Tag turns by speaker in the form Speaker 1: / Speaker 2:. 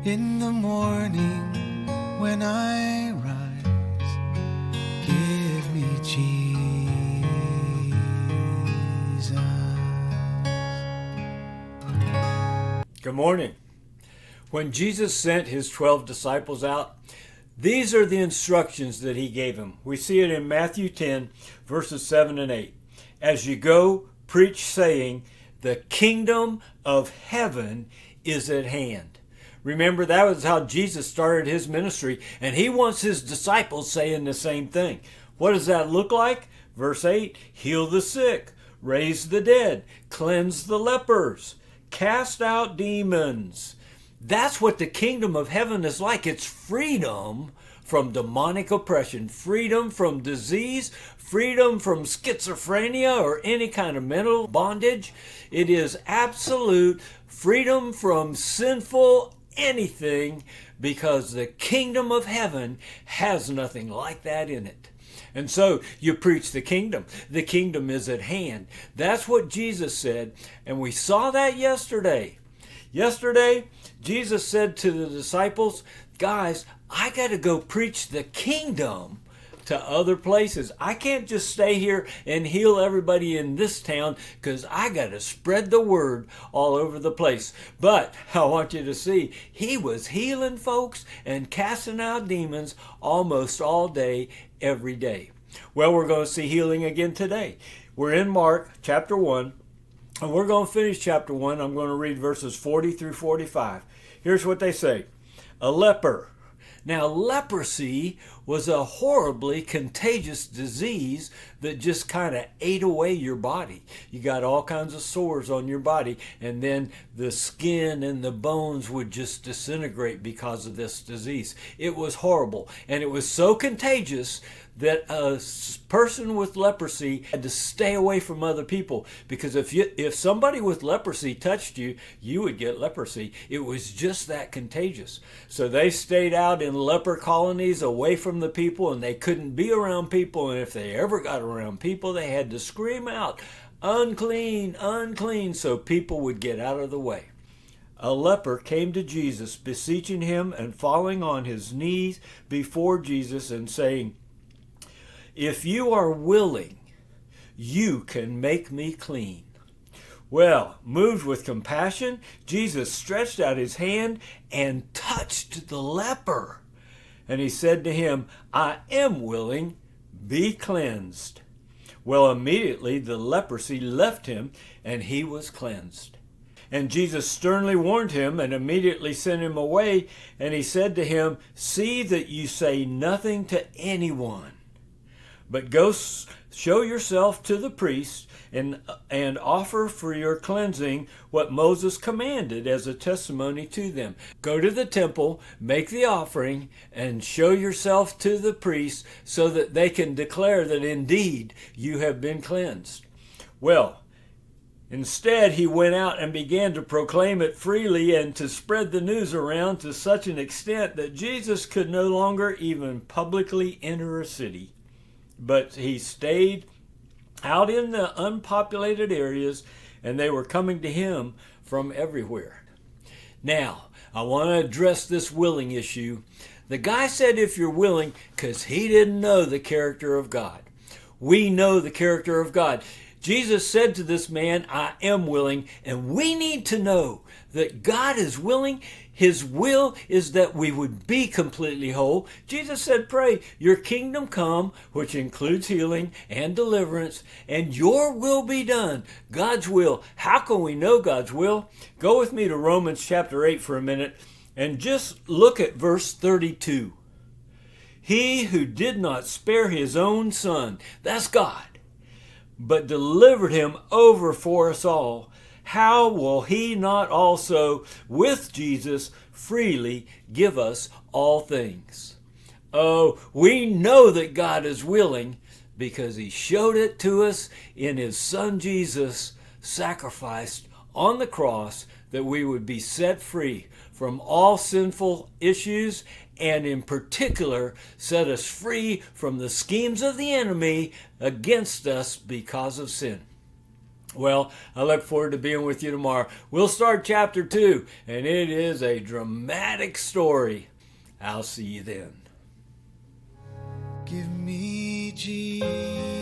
Speaker 1: In the morning when I rise, give me Jesus.
Speaker 2: Good morning. When Jesus sent his 12 disciples out, these are the instructions that he gave them. We see it in Matthew 10, verses 7 and 8. As you go, preach, saying, the kingdom of heaven is at hand. Remember, that was how Jesus started his ministry, and he wants his disciples saying the same thing. What does that look like? Verse 8, heal the sick, raise the dead, cleanse the lepers, cast out demons. That's what the kingdom of heaven is like. It's freedom from demonic oppression, freedom from disease, freedom from schizophrenia or any kind of mental bondage. It is absolute freedom from sinful anything, because the kingdom of heaven has nothing like that in it. And so you preach the kingdom. The kingdom is at hand. That's what Jesus said, and we saw that yesterday. Yesterday, Jesus said to the disciples, guys, I got to go preach the kingdom to other places. I can't just stay here and heal everybody in this town, because I got to spread the word all over the place. But I want you to see, he was healing folks and casting out demons almost all day, every day. Well, we're going to see healing again today. We're in Mark chapter 1, and we're going to finish chapter 1. I'm going to read verses 40 through 45. Here's what they say. A leper. Now, leprosy was a horribly contagious disease that just kind of ate away your body. You got all kinds of sores on your body, and then the skin and the bones would just disintegrate because of this disease. It was horrible, and it was so contagious that a person with leprosy had to stay away from other people, because if somebody with leprosy touched you, you would get leprosy. It was just that contagious. So they stayed out in leper colonies away from the people, and they couldn't be around people, and if they ever got around people, they had to scream out, unclean, unclean, so people would get out of the way. A leper came to Jesus, beseeching him and falling on his knees before Jesus and saying, if you are willing, you can make me clean. Well, moved with compassion, Jesus stretched out his hand and touched the leper. And he said to him, I am willing, be cleansed. Well, immediately the leprosy left him, and he was cleansed. And Jesus sternly warned him and immediately sent him away. And he said to him, see that you say nothing to anyone, but go show yourself to the priest and offer for your cleansing what Moses commanded as a testimony to them. Go to the temple, make the offering, and show yourself to the priest so that they can declare that indeed you have been cleansed. Well, instead, he went out and began to proclaim it freely and to spread the news around to such an extent that Jesus could no longer even publicly enter a city. But he stayed out in the unpopulated areas, and they were coming to him from everywhere. Now, I want to address this willing issue. The guy said if you're willing, because he didn't know the character of God. We know the character of God. Jesus said to this man, I am willing, and we need to know that God is willing. His will is that we would be completely whole. Jesus said, pray, your kingdom come, which includes healing and deliverance, and your will be done. God's will. How can we know God's will? Go with me to Romans chapter 8 for a minute, and just look at verse 32. He who did not spare his own son, that's God, but delivered him over for us all, how will he not also with Jesus freely give us all things? Oh, we know that God is willing because he showed it to us in his son Jesus, sacrificed on the cross, that we would be set free from all sinful issues, and in particular set us free from the schemes of the enemy against us because of sin. Well, I look forward to being with you tomorrow. We'll start chapter 2, and it is a dramatic story. I'll see you then.
Speaker 1: Give me Jesus.